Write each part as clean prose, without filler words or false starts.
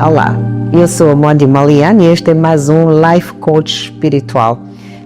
Olá, eu sou a Mondi Malian e este é mais um Life Coach Espiritual.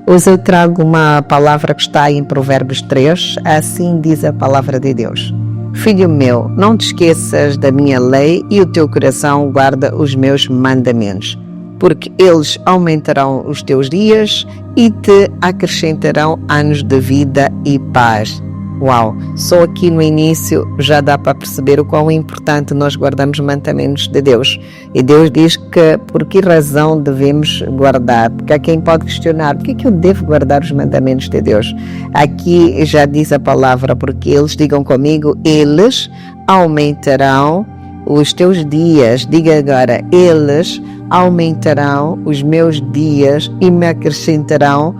Hoje eu trago uma palavra que está em Provérbios 3, assim diz a palavra de Deus. Filho meu, não te esqueças da minha lei e o teu coração guarda os meus mandamentos, porque eles aumentarão os teus dias e te acrescentarão anos de vida e paz. Uau, só aqui no início já dá para perceber o quão importante nós guardarmos os mandamentos de Deus. E Deus diz que por que razão devemos guardar? Porque há quem pode questionar, por que eu devo guardar os mandamentos de Deus? Aqui já diz a palavra, porque eles, digam comigo, eles aumentarão os teus dias. Diga agora, eles aumentarão os meus dias e me acrescentarão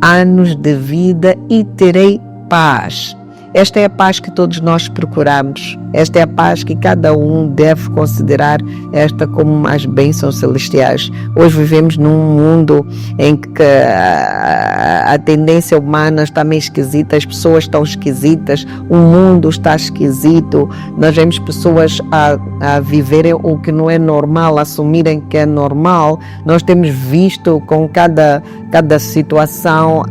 anos de vida e terei paz. Esta é a paz que todos nós procuramos. Esta é a paz que cada um deve considerar esta como as bênçãos celestiais. Hoje vivemos num mundo em que a tendência humana está meio esquisita, as pessoas estão esquisitas, o mundo está esquisito. Nós vemos pessoas a viverem o que não é normal, a assumirem que é normal. Nós temos visto com cada situação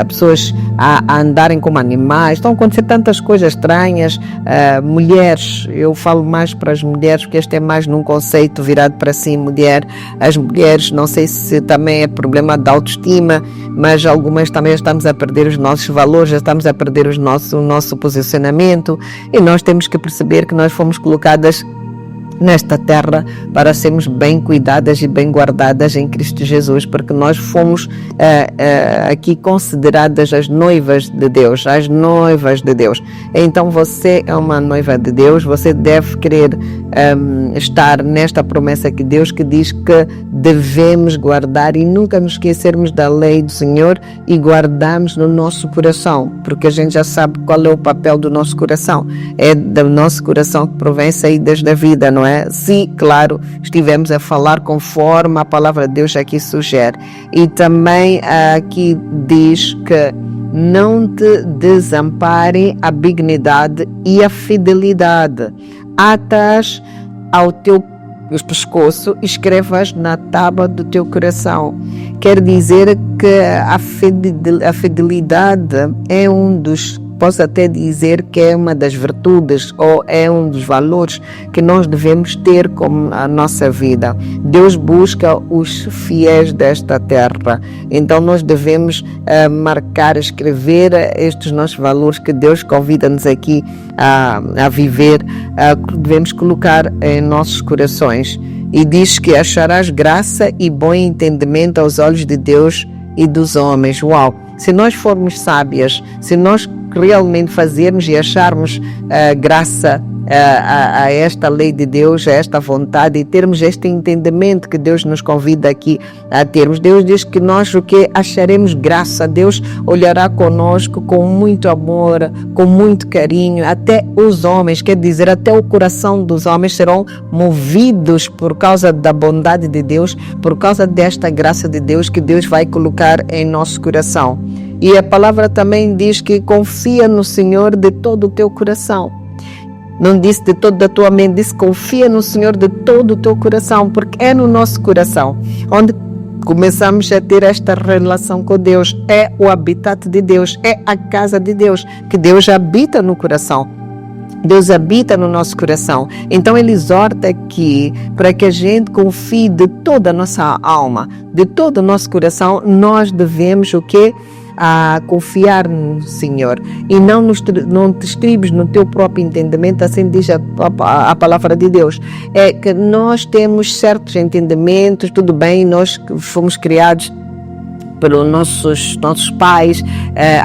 pessoas a andarem como animais, estão a acontecer tantas coisas estranhas. Mulheres, eu falo mais para as mulheres porque este é mais num conceito virado para si, mulher. As mulheres, não sei se também é problema de autoestima, mas algumas também estamos a perder os nossos valores, já estamos a perder o nosso posicionamento, e nós temos que perceber que nós fomos colocadas nesta terra para sermos bem cuidadas e bem guardadas em Cristo Jesus, porque nós fomos aqui consideradas as noivas de Deus, as noivas de Deus. Então você é uma noiva de Deus, você deve querer estar nesta promessa que Deus que diz que devemos guardar e nunca nos esquecermos da lei do Senhor e guardarmos no nosso coração, porque a gente já sabe qual é o papel do nosso coração. É do nosso coração que provém saídas da vida, não é? Se, claro, estivermos a falar conforme a palavra de Deus aqui sugere. E também aqui diz que não te desampare a benignidade e a fidelidade. Atas ao teu pescoço, escrevas na tábua do teu coração. Quer dizer que a fidelidade é um dos, posso até dizer que é uma das virtudes ou é um dos valores que nós devemos ter como a nossa vida. Deus busca os fiéis desta terra, então nós devemos marcar, escrever estes nossos valores que Deus convida-nos aqui a viver, devemos colocar em nossos corações. E diz que acharás graça e bom entendimento aos olhos de Deus e dos homens. Uau! Se nós formos sábias, se nós realmente fazermos e acharmos graça a esta lei de Deus, a esta vontade, e termos este entendimento que Deus nos convida aqui a termos. Deus diz que nós o que acharemos graça, Deus olhará conosco com muito amor, com muito carinho. Até os homens, quer dizer, até o coração dos homens serão movidos por causa da bondade de Deus, por causa desta graça de Deus que Deus vai colocar em nosso coração. E a palavra também diz que confia no Senhor de todo o teu coração. Não disse de toda a tua mente, disse confia no Senhor de todo o teu coração, porque é no nosso coração onde começamos a ter esta relação com Deus. É o habitat de Deus, é a casa de Deus, que Deus habita no coração. Deus habita no nosso coração. Então ele exorta aqui para que a gente confie de toda a nossa alma, de todo o nosso coração. Nós devemos o quê? A confiar no Senhor e não te estribes no teu próprio entendimento, assim diz a palavra de Deus. É que nós temos certos entendimentos, tudo bem, nós fomos criados pelos nossos pais,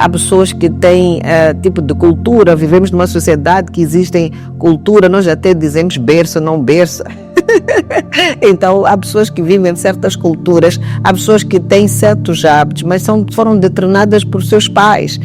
há pessoas que têm tipo de cultura, vivemos numa sociedade que existem cultura, nós até dizemos berço, não berço. Então há pessoas que vivem certas culturas, há pessoas que têm certos hábitos, mas foram determinadas por seus pais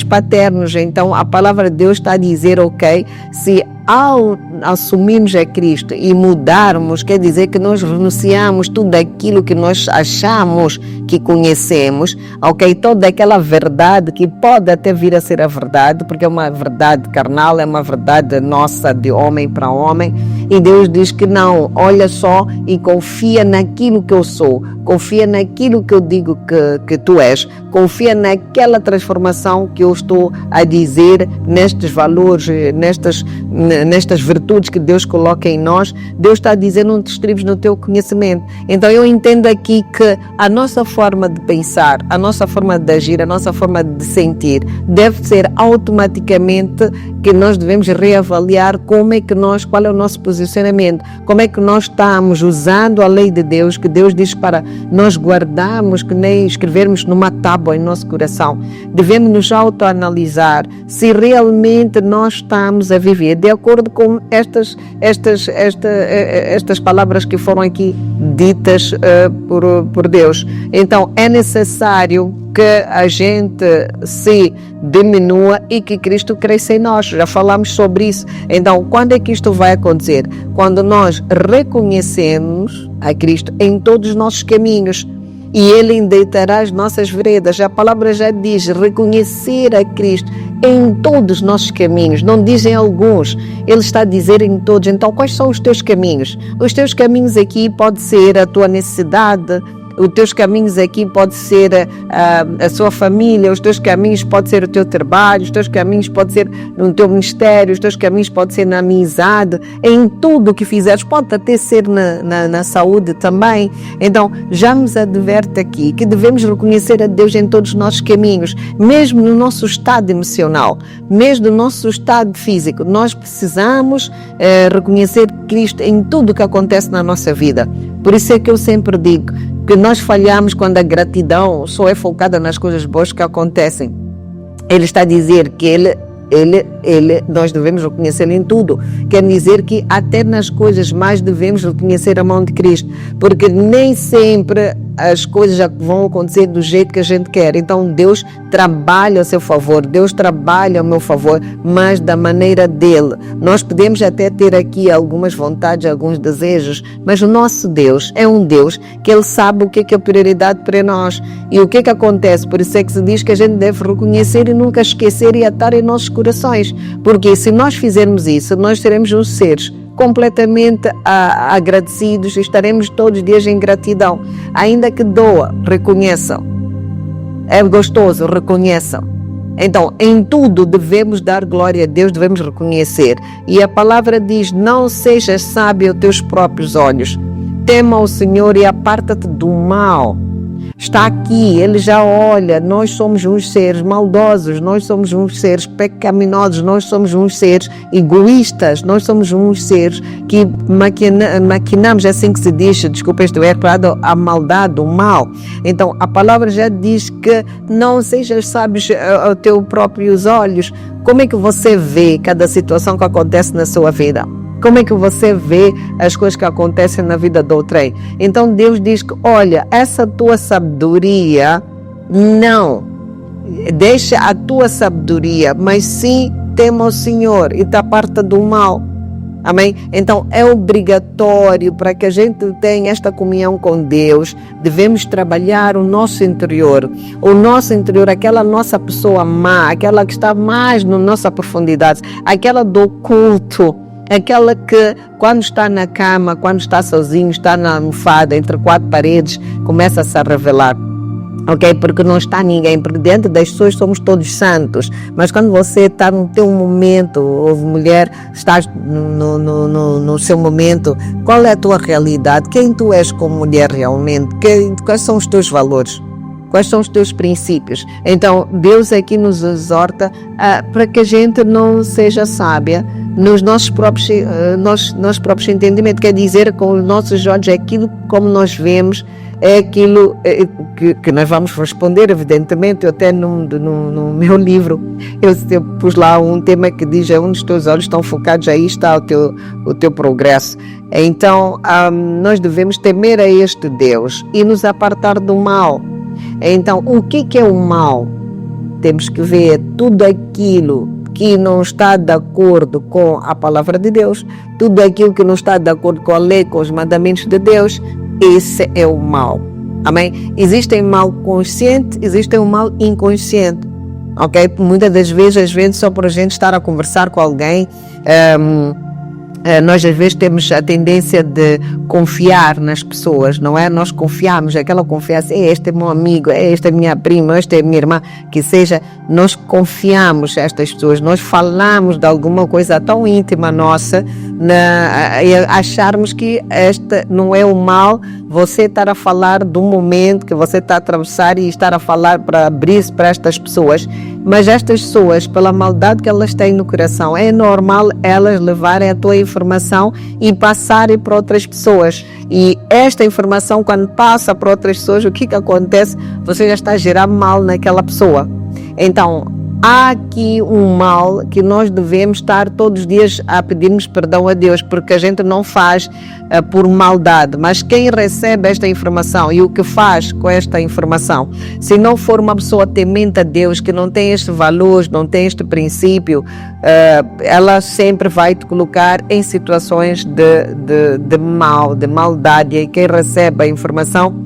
paternos. Então a palavra de Deus está a dizer, ok, se ao assumirmos a Cristo e mudarmos, quer dizer que nós renunciamos tudo aquilo que nós achamos que conhecemos, ok? Toda aquela verdade que pode até vir a ser a verdade, porque é uma verdade carnal, é uma verdade nossa de homem para homem. E Deus diz que não, olha só e confia naquilo que eu sou, confia naquilo que eu digo que tu és, confia naquela transformação que eu estou a dizer, nestes valores, nestas virtudes que Deus coloca em nós. Deus está a dizer, não te estribes no teu conhecimento. Então eu entendo aqui que a nossa forma de pensar, a nossa forma de agir, a nossa forma de sentir, deve ser automaticamente que nós devemos reavaliar qual é o nosso posicionamento, como é que nós estamos usando a lei de Deus, que Deus diz para nós guardarmos, que nem escrevermos numa tábua em nosso coração. Devemos nos autoanalisar se realmente nós estamos a viver de acordo com estas palavras que foram aqui ditas por Deus. Então é necessário que a gente se diminua e que Cristo cresça em nós. Já falamos sobre isso. Então, quando é que isto vai acontecer? Quando nós reconhecemos a Cristo em todos os nossos caminhos e Ele endireitará as nossas veredas. A palavra já diz reconhecer a Cristo em todos os nossos caminhos, não dizem alguns, Ele está a dizer em todos. Então, quais são os teus caminhos? Os teus caminhos aqui pode ser a tua necessidade, os teus caminhos aqui pode ser a sua família, os teus caminhos pode ser o teu trabalho, os teus caminhos pode ser no teu ministério, os teus caminhos pode ser na amizade, em tudo o que fizeres, pode até ser na saúde também. Então, já nos adverte aqui que devemos reconhecer a Deus em todos os nossos caminhos, mesmo no nosso estado emocional, mesmo no nosso estado físico. Nós precisamos reconhecer Cristo em tudo o que acontece na nossa vida. Por isso é que eu sempre digo que nós falhamos quando a gratidão só é focada nas coisas boas que acontecem. Ele está a dizer que nós devemos reconhecer em tudo. Quer dizer que até nas coisas mais devemos reconhecer a mão de Cristo, porque nem sempre as coisas já vão acontecer do jeito que a gente quer. Então Deus trabalha a seu favor, Deus trabalha ao meu favor, mas da maneira dele. Nós podemos até ter aqui algumas vontades, alguns desejos, mas o nosso Deus é um Deus que Ele sabe o que é prioridade para nós e o que acontece. Por isso é que se diz que a gente deve reconhecer e nunca esquecer e atar em nossos corações, porque se nós fizermos isso, nós seremos uns seres completamente agradecidos e estaremos todos os dias em gratidão. Ainda que doa, reconheçam. É gostoso, reconheçam. Então, em tudo devemos dar glória a Deus, devemos reconhecer. E a palavra diz, não sejas sábio aos teus próprios olhos. Tema o Senhor e aparta-te do mal. Está aqui, Ele já olha, nós somos uns seres maldosos, nós somos uns seres pecaminosos, nós somos uns seres egoístas, nós somos uns seres que maquinamos, assim que se diz, desculpa este erro, a maldade, o mal. Então, a palavra já diz que não sejas sábios aos teus próprios olhos. Como é que você vê cada situação que acontece na sua vida? Como é que você vê as coisas que acontecem na vida do outrem? Então Deus diz que, olha, essa tua sabedoria, não deixa a tua sabedoria, mas sim tema o Senhor e te aparta do mal. Amém? Então é obrigatório para que a gente tenha esta comunhão com Deus, devemos trabalhar o nosso interior, aquela nossa pessoa má, aquela que está mais na nossa profundidade, aquela do culto, aquela que quando está na cama, quando está sozinho, está na almofada, entre quatro paredes, começa-se a revelar. Ok? Porque não está ninguém, porque dentro das pessoas somos todos santos, mas quando você está no teu momento, ou mulher, estás no seu momento, qual é a tua realidade? Quem tu és como mulher realmente? Quais são os teus valores? Quais são os teus princípios? Então, Deus aqui nos exorta para que a gente não seja sábia nos nossos próprios entendimentos. Quer dizer, com os nossos olhos, é aquilo como nós vemos, é aquilo que nós vamos responder, evidentemente. Eu até no meu livro, eu pus lá um tema que diz, onde os teus olhos estão focados, aí está o teu progresso. Então, nós devemos temer a este Deus e nos apartar do mal. Então, o que é o mal? Temos que ver tudo aquilo que não está de acordo com a palavra de Deus, tudo aquilo que não está de acordo com a lei, com os mandamentos de Deus, esse é o mal. Amém? Existe o mal consciente, existe o mal inconsciente. Ok? Muitas das vezes, só por a gente estar a conversar com alguém, Nós às vezes temos a tendência de confiar nas pessoas, não é? Nós confiamos, aquela confiança, este é meu amigo, esta é minha prima, esta é minha irmã, que seja, nós confiamos estas pessoas, nós falamos de alguma coisa tão íntima nossa, e acharmos que este não é o mal, você estar a falar do momento que você está a atravessar e estar a falar para abrir-se para estas pessoas, mas estas pessoas, pela maldade que elas têm no coração, é normal elas levarem a tua informação e passarem para outras pessoas. E esta informação, quando passa para outras pessoas, o que acontece? Você já está a gerar mal naquela pessoa. Então, há aqui um mal que nós devemos estar todos os dias a pedirmos perdão a Deus, porque a gente não faz por maldade, mas quem recebe esta informação e o que faz com esta informação, se não for uma pessoa temente a Deus, que não tem este valor, não tem este princípio, ela sempre vai te colocar em situações de mal, de maldade, e quem recebe a informação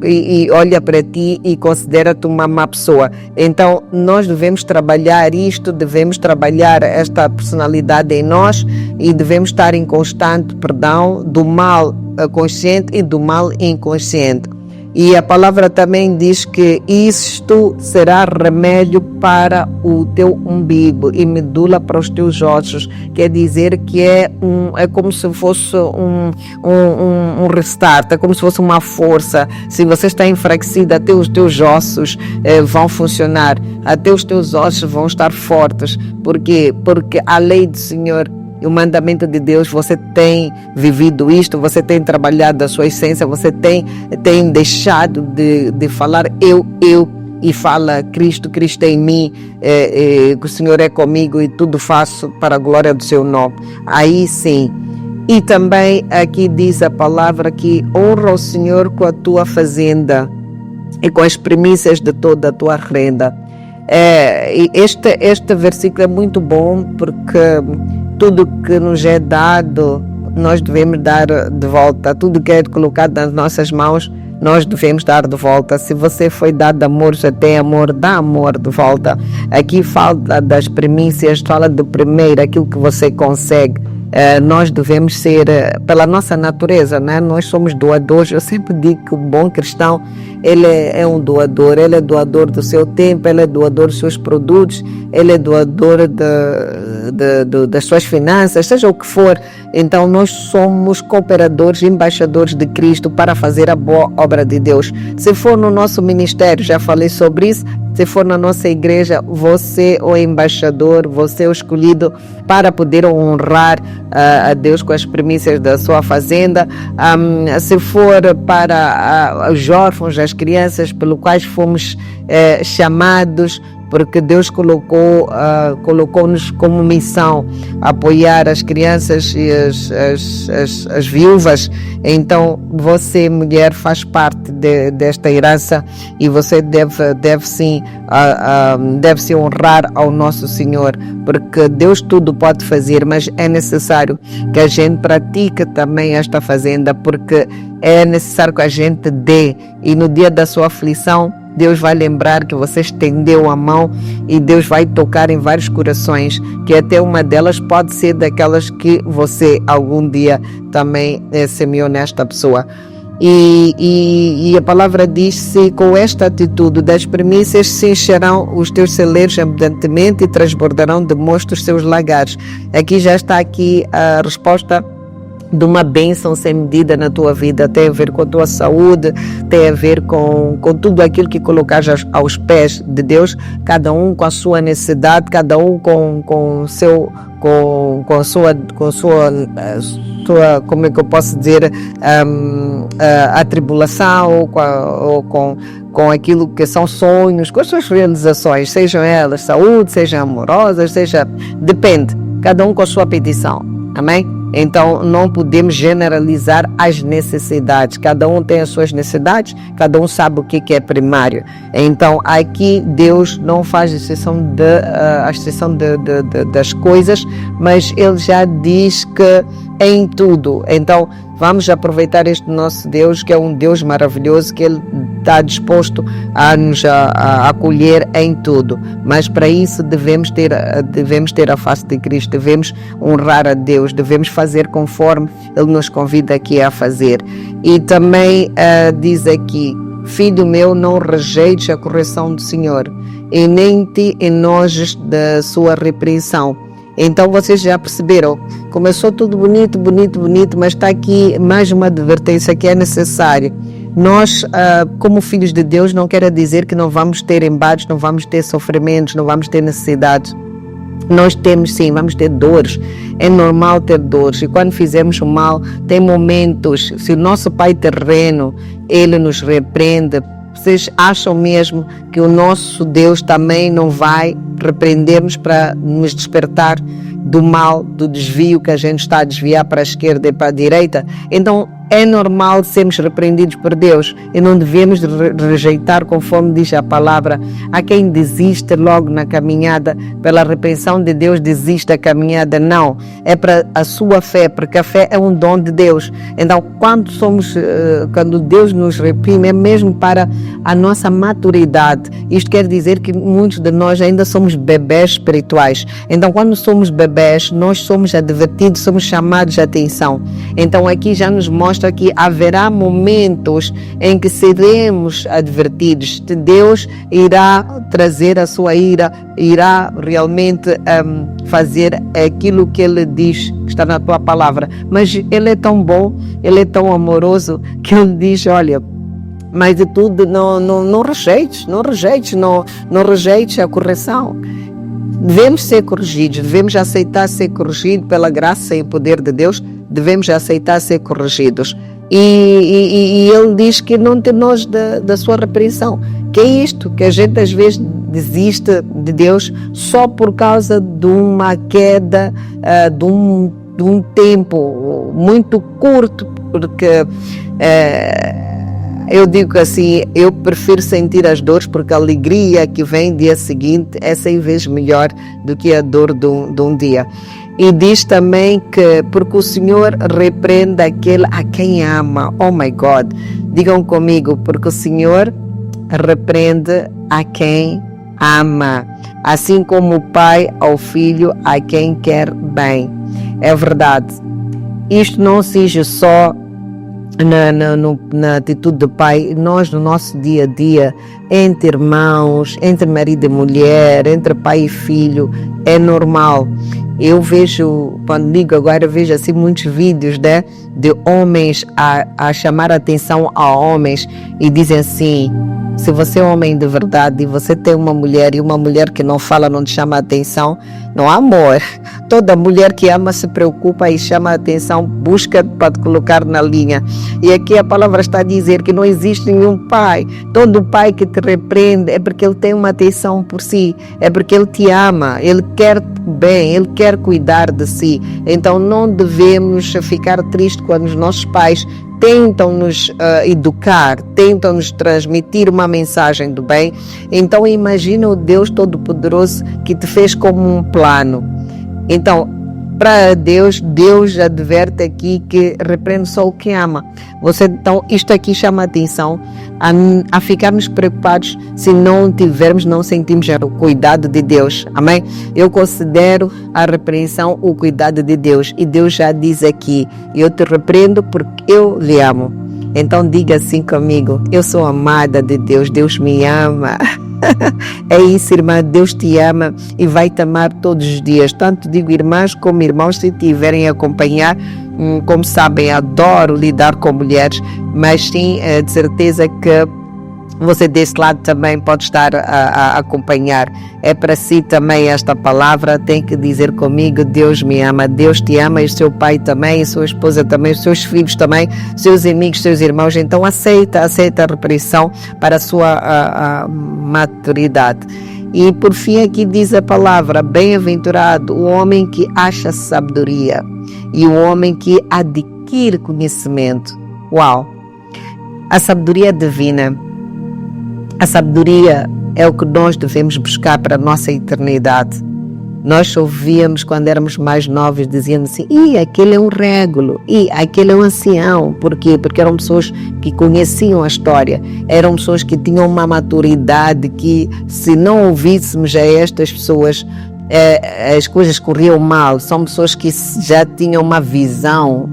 e olha para ti e considera-te uma má pessoa. Então nós devemos trabalhar isto, devemos trabalhar esta personalidade em nós e devemos estar em constante perdão do mal consciente e do mal inconsciente. E a palavra também diz que isto será remédio para o teu umbigo e medula para os teus ossos. Quer dizer que é como se fosse um restart, é como se fosse uma força. Se você está enfraquecido, até os teus ossos vão funcionar, até os teus ossos vão estar fortes. Por quê? Porque a lei do Senhor e o mandamento de Deus, você tem vivido isto, você tem trabalhado a sua essência, você tem deixado de falar eu, e fala Cristo em mim, que o Senhor é comigo e tudo faço para a glória do seu nome. Aí sim. E também aqui diz a palavra que honra o Senhor com a tua fazenda e com as primícias de toda a tua renda. Este versículo é muito bom, porque tudo que nos é dado, nós devemos dar de volta. Tudo que é colocado nas nossas mãos, nós devemos dar de volta. Se você foi dado amor, já tem amor, dá amor de volta. Aqui fala das primícias, fala do primeiro, aquilo que você consegue. Nós devemos ser, pela nossa natureza, né? Nós somos doadores. Eu sempre digo que o bom cristão, ele é um doador. Ele é doador do seu tempo, ele é doador dos seus produtos, ele é doador das suas finanças, seja o que for. Então nós somos cooperadores, embaixadores de Cristo para fazer a boa obra de Deus. Se for no nosso ministério, já falei sobre isso, se for na nossa igreja, você é o embaixador, você é o escolhido para poder honrar a Deus com as primícias da sua fazenda. Se for para os órfãos, as crianças pelos quais fomos chamados, porque Deus colocou-nos como missão apoiar as crianças e as viúvas. Então você, mulher, faz parte desta herança e você deve sim honrar ao nosso Senhor, porque Deus tudo pode fazer, mas é necessário que a gente pratique também esta fazenda, porque é necessário que a gente dê, e no dia da sua aflição Deus vai lembrar que você estendeu a mão e Deus vai tocar em vários corações, que até uma delas pode ser daquelas que você algum dia também semeou nesta pessoa. E a palavra diz-se: com esta atitude das primícias se encherão os teus celeiros abundantemente e transbordarão de mosto os seus lagares. Aqui já está aqui a resposta de uma bênção sem medida na tua vida. Tem a ver com a tua saúde, tem a ver com tudo aquilo que colocares aos pés de Deus, cada um com a sua necessidade, cada um com a sua, como é que eu posso dizer, atribulação, ou com aquilo que são sonhos, com as suas realizações, sejam elas saúde, sejam amorosas, depende, cada um com a sua petição. Amém? Então não podemos generalizar as necessidades, cada um tem as suas necessidades, cada um sabe o que é primário. Então aqui Deus não faz exceção das coisas, mas Ele já diz que em tudo. Então vamos aproveitar este nosso Deus, que é um Deus maravilhoso, que Ele está disposto a nos acolher em tudo. Mas para isso devemos ter a face de Cristo, devemos honrar a Deus, devemos fazer conforme Ele nos convida aqui a fazer. E também diz aqui: filho meu, não rejeites a correção do Senhor, e nem te enojes da sua repreensão. Então vocês já perceberam, começou tudo bonito, mas está aqui mais uma advertência que é necessária. Nós, como filhos de Deus, não quer dizer que não vamos ter embates, não vamos ter sofrimentos, não vamos ter necessidades. Nós temos sim, vamos ter dores, é normal ter dores, e quando fizermos o mal, tem momentos, se o nosso pai terreno, ele nos repreende, vocês acham mesmo que o nosso Deus também não vai repreender-nos para nos despertar do mal, do desvio que a gente está a desviar para a esquerda e para a direita? Então é normal sermos repreendidos por Deus e não devemos rejeitar, conforme diz a palavra. Há quem desiste logo na caminhada, pela repreensão de Deus desiste da caminhada. Não, é para a sua fé, porque a fé é um dom de Deus. Então quando Deus nos reprime, é mesmo para a nossa maturidade. Isto quer dizer que muitos de nós ainda somos bebés espirituais. Então quando somos bebés, nós somos advertidos, somos chamados a atenção. Então aqui já nos mostra que haverá momentos em que seremos advertidos. Deus irá trazer a sua ira, irá realmente fazer aquilo que Ele diz, que está na tua palavra. Mas Ele é tão bom, Ele é tão amoroso, que Ele diz: olha, mas de tudo não rejeites a correção. Devemos ser corrigidos, devemos aceitar ser corrigidos pela graça e poder de Deus, devemos aceitar ser corrigidos. E Ele diz que não tem nós da sua repreensão. Que é isto, que a gente às vezes desiste de Deus só por causa de uma queda, de um tempo muito curto, porque eu digo assim, eu prefiro sentir as dores, porque a alegria que vem dia seguinte é 100 vezes melhor do que a dor de um dia. E diz também que porque o Senhor repreende aquele a quem ama. Oh my God, digam comigo: porque o Senhor repreende a quem ama, assim como o pai ao filho a quem quer bem. É verdade. Isto não seja só na atitude do pai, nós no nosso dia a dia, entre irmãos, entre marido e mulher, entre pai e filho, é normal. Eu vejo, quando ligo agora, vejo assim muitos vídeos de homens a chamar a atenção a homens e dizem assim: se você é homem de verdade e você tem uma mulher, e uma mulher que não fala, não te chama a atenção, não há amor. Toda mulher que ama se preocupa e chama a atenção, busca para te colocar na linha. E aqui a palavra está a dizer que não existe nenhum pai. Todo pai que te repreende é porque ele tem uma atenção por si, é porque ele te ama, ele quer bem, ele quer cuidar de si. Então não devemos ficar tristes quando os nossos pais tentam nos educar, tentam nos transmitir uma mensagem do bem. Então imagina o Deus Todo-Poderoso que te fez como um plano. Então, para Deus adverte aqui que repreende só o que ama. Então, isto aqui chama a atenção a ficarmos preocupados se não sentimos o cuidado de Deus. Amém? Eu considero a repreensão o cuidado de Deus. E Deus já diz aqui: eu te repreendo porque eu lhe amo. Então diga assim comigo: eu sou amada de Deus, Deus me ama. É isso, irmã, Deus te ama e vai te amar todos os dias. Tanto digo irmãs como irmãos, se tiverem a acompanhar. Como sabem, adoro lidar com mulheres, mas sim, de certeza que você desse lado também pode estar a acompanhar. É para si também esta palavra, tem que dizer comigo: Deus me ama, Deus te ama, e seu pai também, e sua esposa também, os seus filhos também, seus amigos, seus irmãos. Então aceita a repreensão para a sua maturidade. E por fim aqui diz a palavra: bem-aventurado o homem que acha sabedoria e o homem que adquire conhecimento. Uau! A sabedoria divina. A sabedoria é o que nós devemos buscar para a nossa eternidade. Nós ouvíamos quando éramos mais novos, dizendo assim, aquele é um régulo, aquele é um ancião. Por quê? Porque eram pessoas que conheciam a história, eram pessoas que tinham uma maturidade que, se não ouvíssemos a estas pessoas, as coisas corriam mal. São pessoas que já tinham uma visão,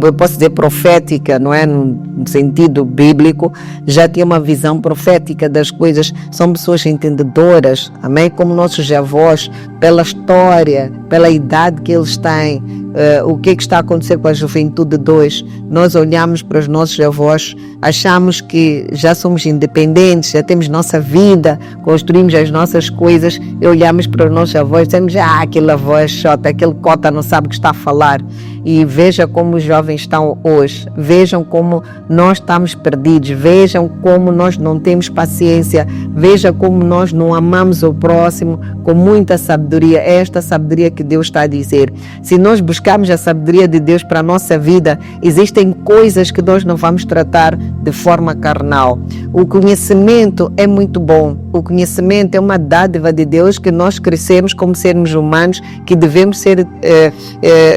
eu posso dizer profética, não é? No sentido bíblico, já tinha uma visão profética das coisas. São pessoas entendedoras, amém? Como nossos avós, pela história, pela idade que eles têm, o que está a acontecer com a juventude de hoje. Nós olhamos para os nossos avós, achamos que já somos independentes, já temos nossa vida, construímos as nossas coisas, e olhamos para os nossos avós e dizemos, aquele avô é xota, aquele cota não sabe o que está a falar. E veja como os jovens estão hoje, vejam como nós estamos perdidos, vejam como nós não temos paciência, veja como nós não amamos o próximo com muita sabedoria. É esta sabedoria que Deus está a dizer. Se nós buscarmos a sabedoria de Deus para a nossa vida, existem coisas que nós não vamos tratar de forma carnal. O conhecimento é muito bom, o conhecimento é uma dádiva de Deus que nós crescemos como seres humanos, que devemos ser,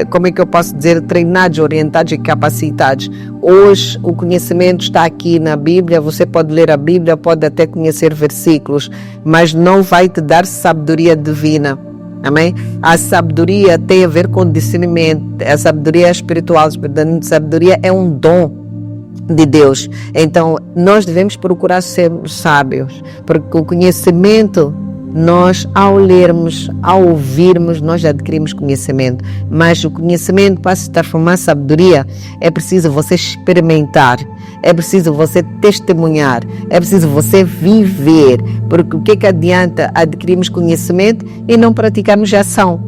como é que eu posso dizer, treinados, orientados e capacitados. Hoje o conhecimento está aqui na Bíblia, você pode ler a Bíblia, pode até conhecer versículos, mas não vai te dar sabedoria divina. Amém? A sabedoria tem a ver com discernimento, a sabedoria é espiritual, a sabedoria é um dom de Deus. Então nós devemos procurar ser sábios, porque o conhecimento, nós ao lermos, ao ouvirmos, nós adquirimos conhecimento, mas o conhecimento, para se transformar em sabedoria, é preciso você experimentar, é preciso você testemunhar, é preciso você viver, porque o que adianta adquirirmos conhecimento e não praticarmos ação?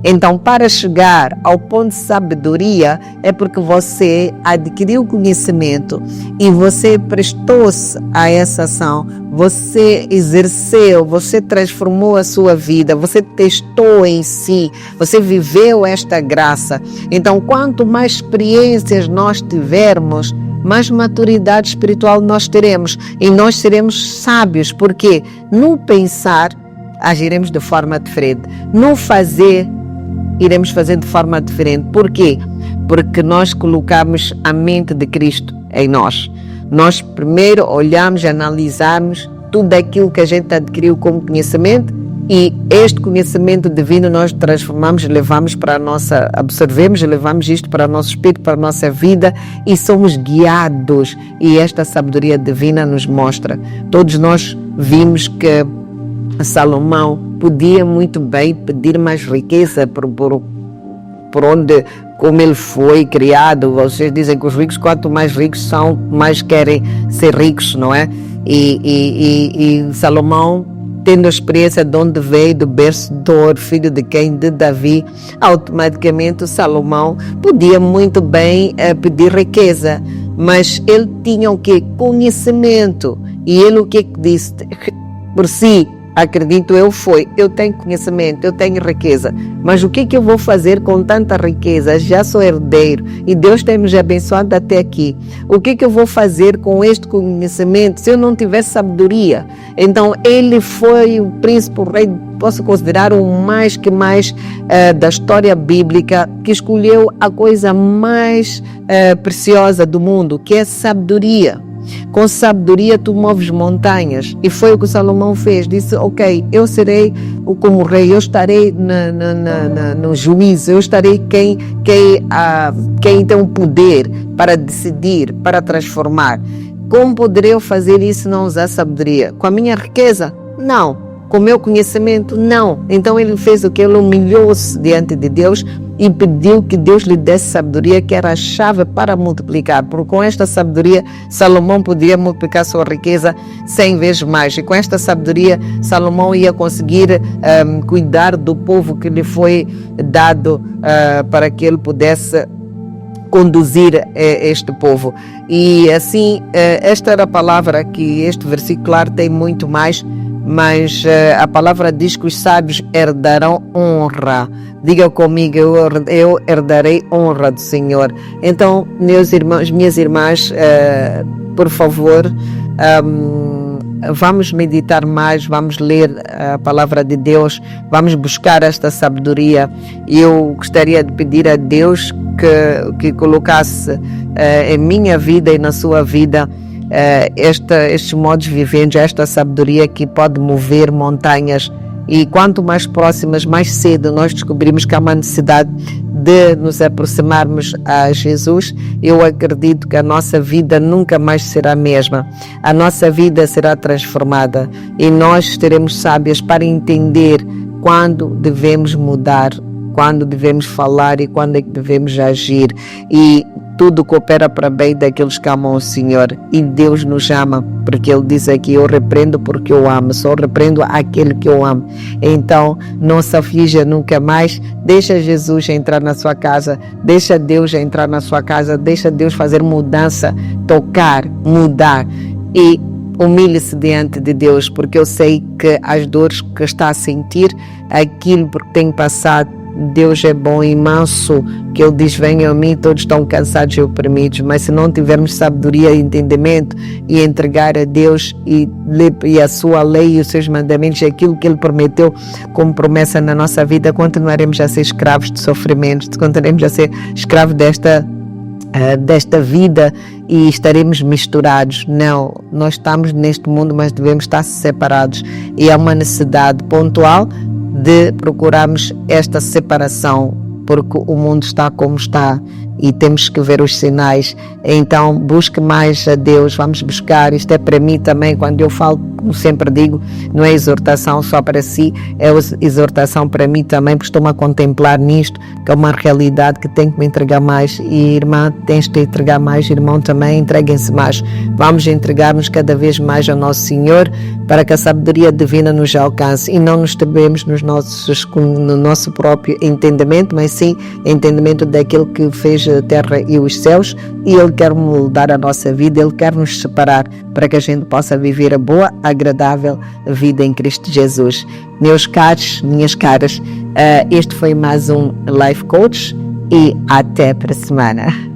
Então, para chegar ao ponto de sabedoria, é porque você adquiriu conhecimento e você prestou-se a essa ação, você exerceu, você transformou a sua vida, você testou em si, você viveu esta graça. Então, quanto mais experiências nós tivermos, mais maturidade espiritual nós teremos e nós seremos sábios, porque no pensar agiremos de forma diferente, no fazer iremos fazer de forma diferente. Por quê? Porque nós colocamos a mente de Cristo em nós. Nós primeiro olhamos, analisamos tudo aquilo que a gente adquiriu como conhecimento e este conhecimento divino nós transformamos, levamos para a nossa, absorvemos e levamos isto para o nosso espírito, para a nossa vida e somos guiados. E esta sabedoria divina nos mostra. Todos nós vimos que Salomão podia muito bem pedir mais riqueza por onde, como ele foi criado. Vocês dizem que os ricos, quanto mais ricos são, mais querem ser ricos, não é? E Salomão, tendo a experiência de onde veio, do berço de Dor, filho de quem? De Davi, automaticamente o Salomão podia muito bem pedir riqueza, mas ele tinha o quê? Conhecimento. E ele o que disse? Por si, acredito eu tenho conhecimento, eu tenho riqueza, mas o que eu vou fazer com tanta riqueza? Já sou herdeiro e Deus tem me abençoado até aqui. O que eu vou fazer com este conhecimento se eu não tiver sabedoria? Então ele foi o príncipe, o rei, posso considerar o mais da história bíblica, que escolheu a coisa mais preciosa do mundo, que é sabedoria. Com sabedoria tu moves montanhas, e foi o que Salomão fez. Disse, ok, eu serei como rei, eu estarei no juízo, eu estarei quem tem o poder para decidir, para transformar. Como poderei eu fazer isso se não usar sabedoria? Com a minha riqueza? Não. Com o meu conhecimento? Não. Então ele fez o que? Ele humilhou-se diante de Deus e pediu que Deus lhe desse sabedoria, que era a chave para multiplicar. Porque com esta sabedoria, Salomão podia multiplicar sua riqueza 100 vezes mais. E com esta sabedoria, Salomão ia conseguir cuidar do povo que lhe foi dado para que ele pudesse conduzir este povo. E assim, esta era a palavra que este versículo tem muito mais, mas a palavra diz que os sábios herdarão honra. Diga comigo, eu herdarei honra do Senhor. Então, meus irmãos, minhas irmãs, por favor, vamos meditar mais, vamos ler a palavra de Deus, vamos buscar esta sabedoria. Eu gostaria de pedir a Deus que colocasse em minha vida e na sua vida estes modos viventes, esta sabedoria que pode mover montanhas. E quanto mais próximas, mais cedo nós descobrimos que há uma necessidade de nos aproximarmos a Jesus, eu acredito que a nossa vida nunca mais será a mesma. A nossa vida será transformada e nós teremos sábias para entender quando devemos mudar, quando devemos falar e quando é que devemos agir. E tudo coopera para bem daqueles que amam o Senhor. E Deus nos ama, porque Ele diz aqui: eu repreendo porque eu amo, só repreendo aquele que eu amo. Então, não se aflija nunca mais. Deixa Jesus entrar na sua casa, deixa Deus entrar na sua casa, deixa Deus fazer mudança, tocar, mudar. E humilhe-se diante de Deus, porque eu sei que as dores que está a sentir, aquilo que tem passado, Deus é bom e manso, que Ele diz: venham a mim, todos estão cansados e oprimidos. Mas se não tivermos sabedoria e entendimento e entregar a Deus e a sua lei e os seus mandamentos, aquilo que Ele prometeu como promessa na nossa vida, continuaremos a ser escravos de sofrimentos, continuaremos a ser escravos desta vida e estaremos misturados. Não, nós estamos neste mundo, mas devemos estar separados, e há uma necessidade pontual de procurarmos esta separação, porque o mundo está como está e temos que ver os sinais. Então busque mais a Deus, vamos buscar. Isto é para mim também, quando eu falo, como sempre digo, não é exortação só para si, é exortação para mim também, porque estou-me a contemplar nisto, que é uma realidade que tenho que me entregar mais. E irmã, tens de entregar mais, irmão também, entreguem-se mais. Vamos entregar-nos cada vez mais ao nosso Senhor, para que a sabedoria divina nos alcance e não nos estebemos no nosso próprio entendimento, mas sim entendimento daquele que fez a terra e os céus, e Ele quer moldar a nossa vida, Ele quer nos separar para que a gente possa viver a boa, agradável vida em Cristo Jesus. Meus caros, minhas caras, este foi mais um Life Coach e até para a semana.